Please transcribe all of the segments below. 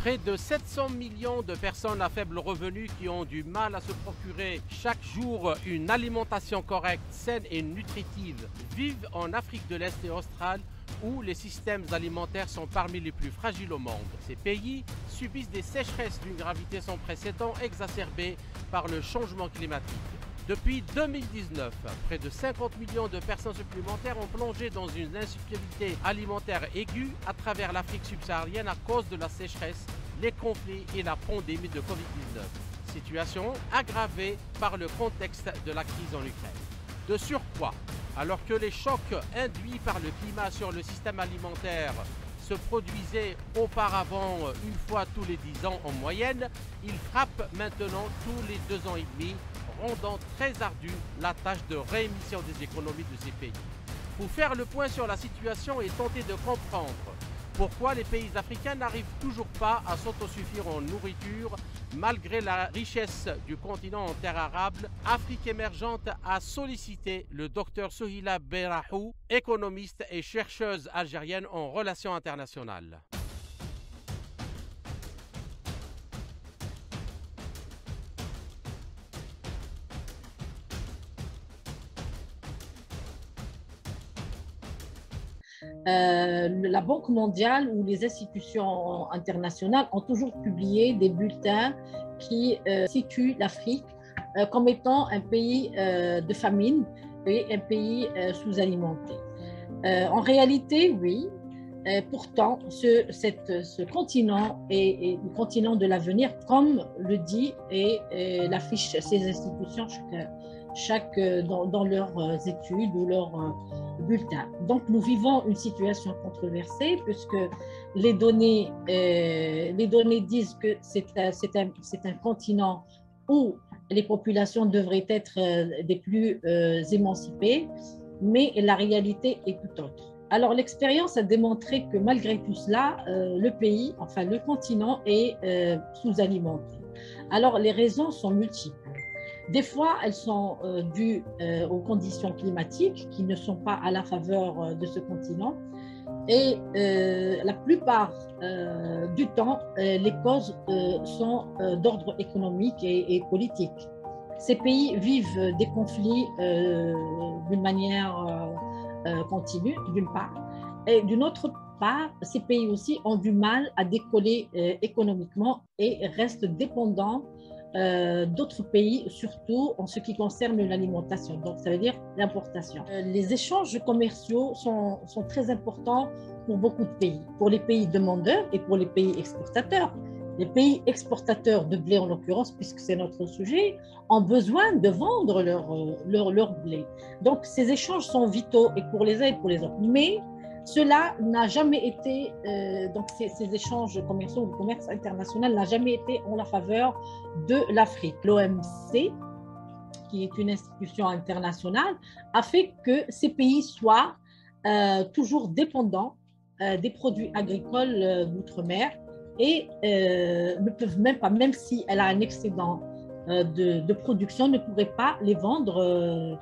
Près de 700 millions de personnes à faible revenu qui ont du mal à se procurer chaque jour une alimentation correcte, saine et nutritive vivent en Afrique de l'Est et australe où les systèmes alimentaires sont parmi les plus fragiles au monde. Ces pays subissent des sécheresses d'une gravité sans précédent exacerbées par le changement climatique. Depuis 2019, près de 50 millions de personnes supplémentaires ont plongé dans une insécurité alimentaire aiguë à travers l'Afrique subsaharienne à cause de la sécheresse, les conflits et la pandémie de Covid-19. Situation aggravée par le contexte de la crise en Ukraine. De surcroît, alors que les chocs induits par le climat sur le système alimentaire se produisaient auparavant une fois tous les 10 ans en moyenne, ils frappent maintenant tous les 2 ans et demi, rendant très ardue la tâche de réémission des économies de ces pays. Pour faire le point sur la situation et tenter de comprendre pourquoi les pays africains n'arrivent toujours pas à s'autosuffire en nourriture malgré la richesse du continent en terres arables, Afrique émergente a sollicité le docteur Souhila Berahou, économiste et chercheuse algérienne en relations internationales. La Banque mondiale ou les institutions internationales ont toujours publié des bulletins qui situent l'Afrique comme étant un pays de famine et un pays sous-alimenté. En réalité, oui. Pourtant, ce continent est le continent de l'avenir, comme le dit et l'affiche ces institutions dans leurs études ou leurs bulletins. Donc, nous vivons une situation controversée puisque les données disent que c'est un continent où les populations devraient être des plus émancipées, mais la réalité est tout autre. Alors, l'expérience a démontré que malgré tout cela, le continent est sous-alimenté. Alors, les raisons sont multiples. Des fois, elles sont dues aux conditions climatiques qui ne sont pas à la faveur de ce continent. Et la plupart du temps, les causes sont d'ordre économique et politique. Ces pays vivent des conflits d'une manière continue, d'une part. Et d'une autre part, ces pays aussi ont du mal à décoller économiquement et restent dépendants d'autres pays, surtout en ce qui concerne l'alimentation, donc ça veut dire l'importation. Les échanges commerciaux sont très importants pour beaucoup de pays, pour les pays demandeurs et pour les pays exportateurs. Les pays exportateurs de blé, en l'occurrence, puisque c'est notre sujet, ont besoin de vendre leur blé. Donc ces échanges sont vitaux et pour les uns et pour les autres. Mais cela n'a jamais été, donc ces échanges commerciaux, le commerce international n'a jamais été en la faveur de l'Afrique. L'OMC, qui est une institution internationale, a fait que ces pays soient toujours dépendants des produits agricoles d'outre-mer et ne peuvent même pas, même si elle a un excédent de production, ne pourrait pas les vendre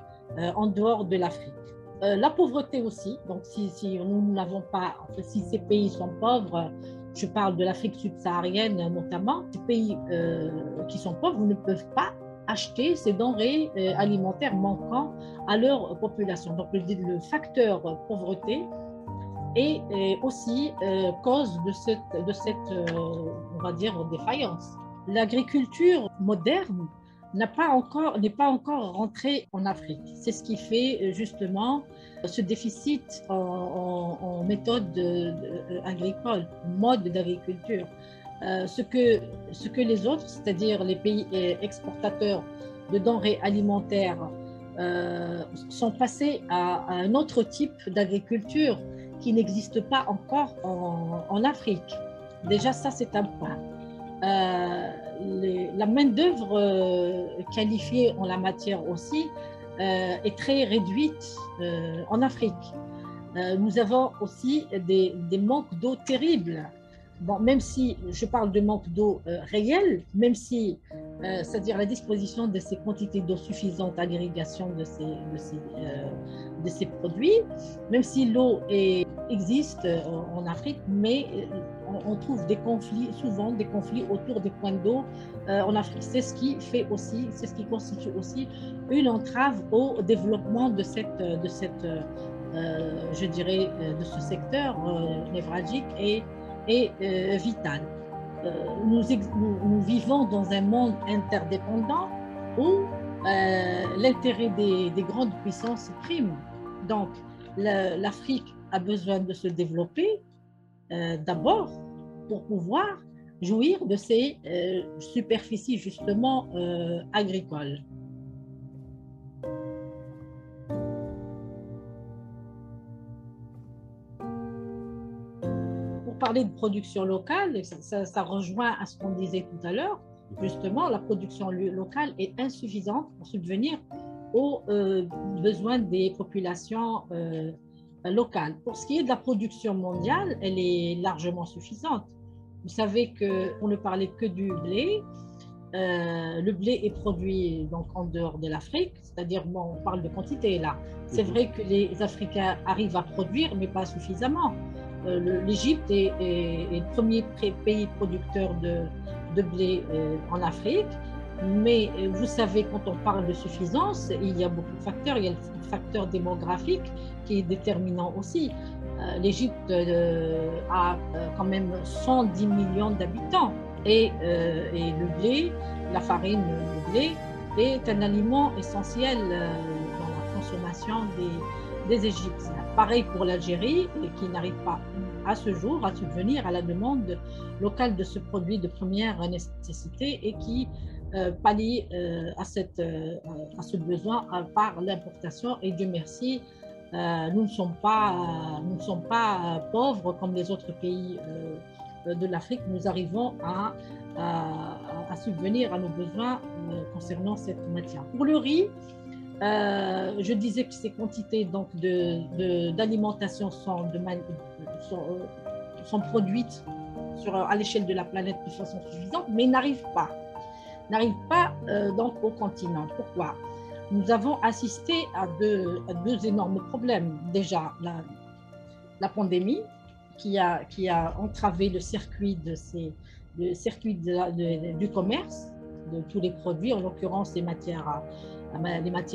en dehors de l'Afrique. La pauvreté aussi, donc si nous n'avons pas, si ces pays sont pauvres, je parle de l'Afrique subsaharienne notamment, ces pays qui sont pauvres ne peuvent pas acheter ces denrées alimentaires manquant à leur population. Donc le facteur pauvreté est aussi cause de cette on va dire, défaillance. L'agriculture moderne n'est pas encore rentrée en Afrique. C'est ce qui fait justement ce déficit en méthode agricole, mode d'agriculture. Ce que les autres, c'est-à-dire les pays exportateurs de denrées alimentaires, sont passés à un autre type d'agriculture qui n'existe pas encore en Afrique. Déjà, ça, c'est un point. La main-d'œuvre qualifiée en la matière aussi est très réduite en Afrique. Nous avons aussi des manques d'eau terribles. Bon, même si je parle de manque d'eau réel, même si, c'est-à-dire la disposition de ces quantités d'eau suffisantes à l'irrigation de ces produits, même si l'eau existe en Afrique, mais on trouve des conflits, souvent des conflits autour des points d'eau en Afrique. C'est ce qui fait aussi, c'est ce qui constitue aussi une entrave au développement de je dirais, de ce secteur névralgique et vital. Nous vivons dans un monde interdépendant où l'intérêt des grandes puissances prime. Donc, l'Afrique a besoin de se développer d'abord pour pouvoir jouir de ces superficies justement agricoles. Pour parler de production locale, ça rejoint à ce qu'on disait tout à l'heure. Justement, la production locale est insuffisante pour subvenir aux besoins des populations locales. Pour ce qui est de la production mondiale, elle est largement suffisante. Vous savez qu'on ne parlait que du blé. Le blé est produit donc en dehors de l'Afrique, c'est-à-dire, bon, on parle de quantité là. C'est vrai que les Africains arrivent à produire, mais pas suffisamment. L'Égypte est le premier pays producteur de blé en Afrique. Mais vous savez, quand on parle de suffisance, il y a beaucoup de facteurs. Il y a le facteur démographique qui est déterminant aussi. L'Égypte a quand même 110 millions d'habitants. Et le blé, la farine, le blé, est un aliment essentiel dans la consommation des Égyptiens. Pareil pour l'Algérie, qui n'arrive pas à ce jour à subvenir à la demande locale de ce produit de première nécessité et qui pallie à ce besoin par l'importation. Et Dieu merci, nous ne sommes pas pauvres comme les autres pays de l'Afrique. Nous arrivons à subvenir à nos besoins concernant cette matière. Pour le riz, je disais que ces quantités donc d'alimentation sont produites à l'échelle de la planète de façon suffisante, mais n'arrivent pas donc au continent. Pourquoi? Nous avons assisté à deux énormes problèmes. Déjà, la pandémie qui a entravé le circuit du commerce de tous les produits, en l'occurrence les matières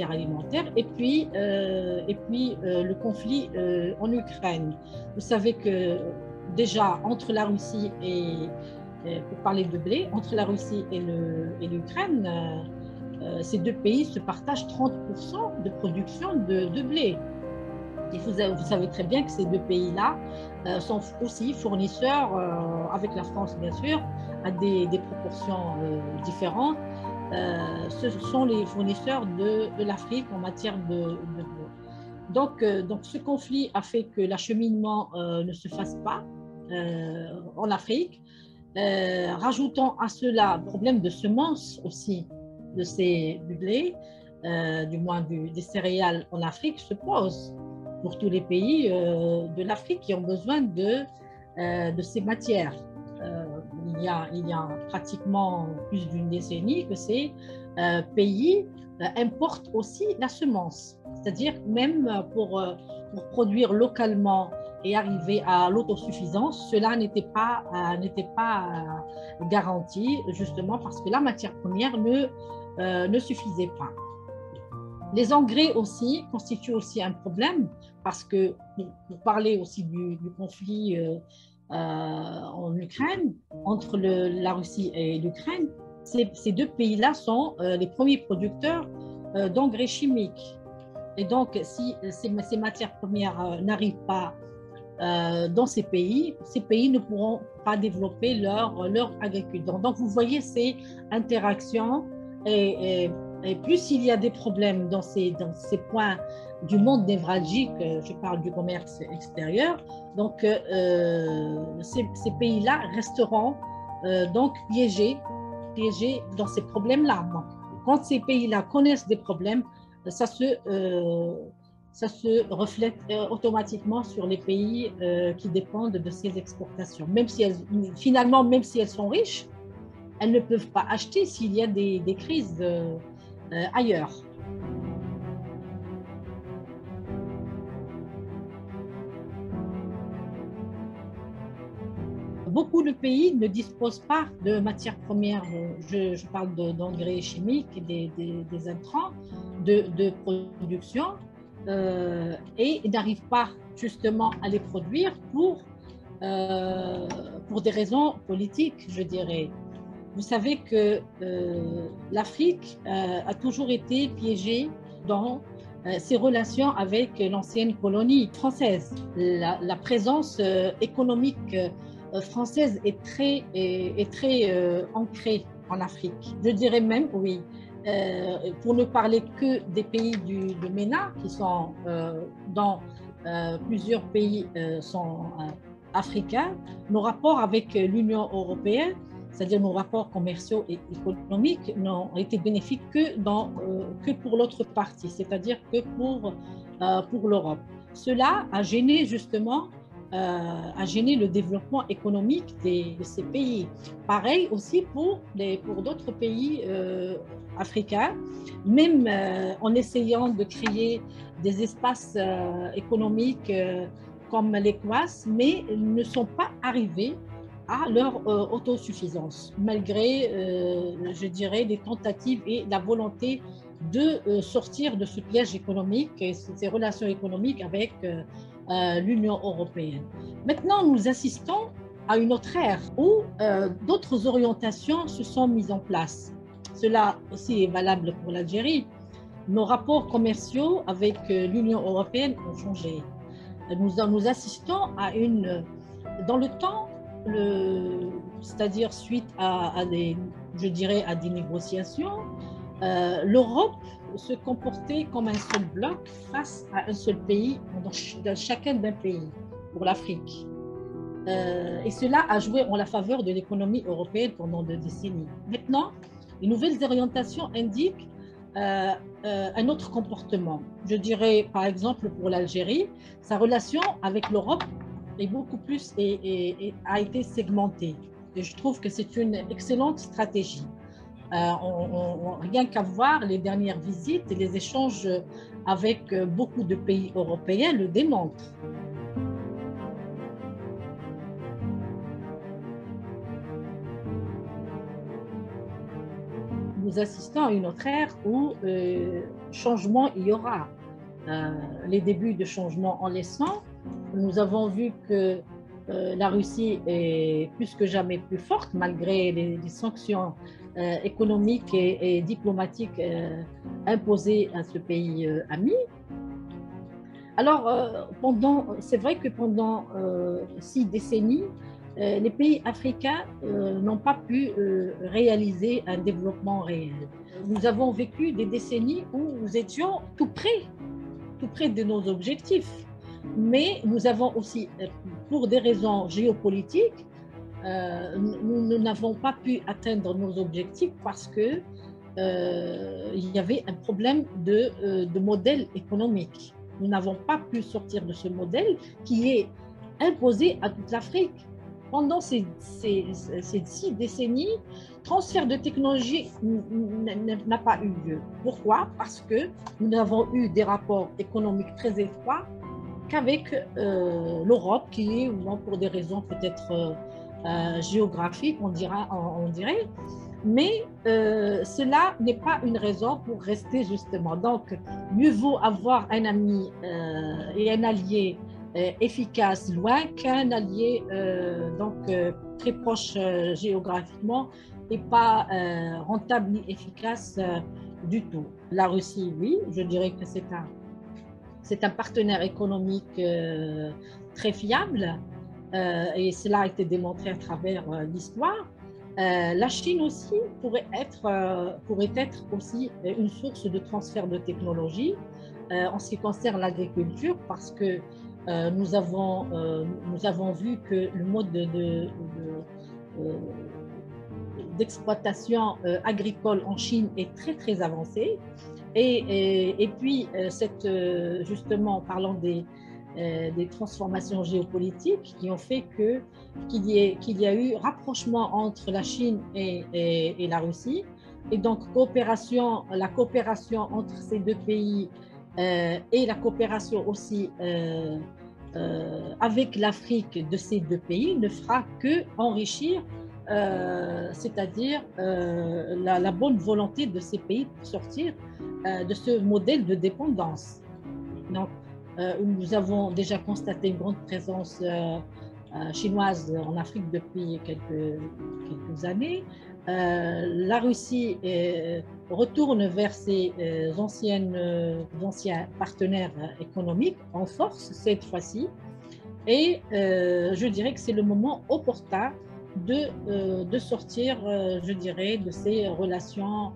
alimentaires, et puis le conflit en Ukraine. Vous savez que déjà entre la Russie pour parler de blé, entre la Russie et l'Ukraine, ces deux pays se partagent 30% de production de blé. Et vous savez très bien que ces deux pays-là sont aussi fournisseurs, avec la France bien sûr, à des proportions différentes. Ce sont les fournisseurs de l'Afrique en matière de blé. Donc ce conflit a fait que l'acheminement ne se fasse pas en Afrique. Rajoutant à cela le problème de semences aussi du blé, du moins des céréales en Afrique, se pose pour tous les pays de l'Afrique qui ont besoin de ces matières. Il y a pratiquement plus d'une décennie que ces pays importent aussi la semence. C'est-à-dire même pour produire localement et arriver à l'autosuffisance, cela n'était pas garanti, justement parce que la matière première ne suffisait pas. Les engrais aussi constituent aussi un problème parce que, pour parler aussi du conflit en Ukraine, entre la Russie et l'Ukraine, ces deux pays-là sont les premiers producteurs d'engrais chimiques. Et donc, si ces matières premières n'arrivent pas dans ces pays ne pourront pas développer leur agriculture. Donc, vous voyez ces interactions et plus il y a des problèmes dans ces points du monde névralgique, je parle du commerce extérieur, donc ces pays-là resteront donc piégés dans ces problèmes-là. Quand ces pays-là connaissent des problèmes, ça se reflète automatiquement sur les pays qui dépendent de ces exportations. Même si elles sont riches, elles ne peuvent pas acheter s'il y a des crises ailleurs. beaucoup de pays ne disposent pas de matières premières, je parle d'engrais chimiques et des intrants de production, et n'arrivent pas justement à les produire pour des raisons politiques, je dirais. Vous savez que l'Afrique a toujours été piégée dans ses relations avec l'ancienne colonie française. La présence économique française est très ancrée en Afrique. Je dirais même, oui, pour ne parler que des pays de MENA, qui sont dans plusieurs pays sont africains, nos rapports avec l'Union européenne, c'est-à-dire nos rapports commerciaux et économiques, n'ont été bénéfiques que pour l'autre partie, c'est-à-dire que pour l'Europe. Cela a gêné justement le développement économique de ces pays. Pareil aussi pour d'autres pays africains, même en essayant de créer des espaces économiques comme l'ECOWAS, mais ne sont pas arrivés à leur autosuffisance, malgré, je dirais, les tentatives et la volonté de sortir de ce piège économique et ces relations économiques avec l'Union européenne. Maintenant, nous assistons à une autre ère où d'autres orientations se sont mises en place. Cela aussi est valable pour l'Algérie. Nos rapports commerciaux avec l'Union européenne ont changé. Nous assistons à dans le temps, c'est-à-dire suite à des négociations, l'Europe se comportait comme un seul bloc face à un seul pays, dans chacun d'un pays, pour l'Afrique. Et cela a joué en la faveur de l'économie européenne pendant des décennies. Maintenant, les nouvelles orientations indiquent un autre comportement. Je dirais, par exemple, pour l'Algérie, sa relation avec l'Europe est beaucoup plus a été segmentée. Et je trouve que c'est une excellente stratégie. Rien qu'à voir les dernières visites et les échanges avec beaucoup de pays européens le démontrent. Nous assistons à une autre ère où changement il y aura. Les débuts de changement en laissant, nous avons vu que la Russie est plus que jamais plus forte malgré les sanctions économiques et diplomatiques imposées à ce pays ami. Alors, c'est vrai que pendant 6 décennies, les pays africains n'ont pas pu réaliser un développement réel. Nous avons vécu des décennies où nous étions tout près de nos objectifs. Mais nous avons aussi, pour des raisons géopolitiques, nous n'avons pas pu atteindre nos objectifs parce que il y avait un problème de modèle économique. Nous n'avons pas pu sortir de ce modèle qui est imposé à toute l'Afrique. Pendant ces 6 décennies, transfert de technologie n'a pas eu lieu. Pourquoi? Parce que nous avons eu des rapports économiques très étroits qu'avec l'Europe, qui est, pour des raisons peut-être géographiques, on dirait, mais cela n'est pas une raison pour rester justement. Donc, mieux vaut avoir un ami et un allié efficace loin qu'un allié très proche géographiquement et pas rentable ni efficace du tout. La Russie, oui, je dirais que c'est un partenaire économique très fiable et cela a été démontré à travers l'histoire. La Chine aussi pourrait être aussi une source de transfert de technologie en ce qui concerne l'agriculture parce que nous avons vu que le mode d'exploitation agricole en Chine est très très avancé. Et puis, justement, en parlant des transformations géopolitiques qui ont fait qu'il y a eu rapprochement entre la Chine et la Russie. Et donc, la coopération entre ces deux pays et la coopération aussi avec l'Afrique de ces deux pays ne fera que enrichir, c'est-à-dire la bonne volonté de ces pays pour sortir de ce modèle de dépendance. Donc, nous avons déjà constaté une grande présence chinoise en Afrique depuis quelques années. La Russie retourne vers ses anciens partenaires économiques en force cette fois-ci. Et je dirais que c'est le moment opportun de sortir, je dirais, de ces relations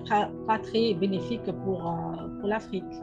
pas très bénéfiques pour l'Afrique.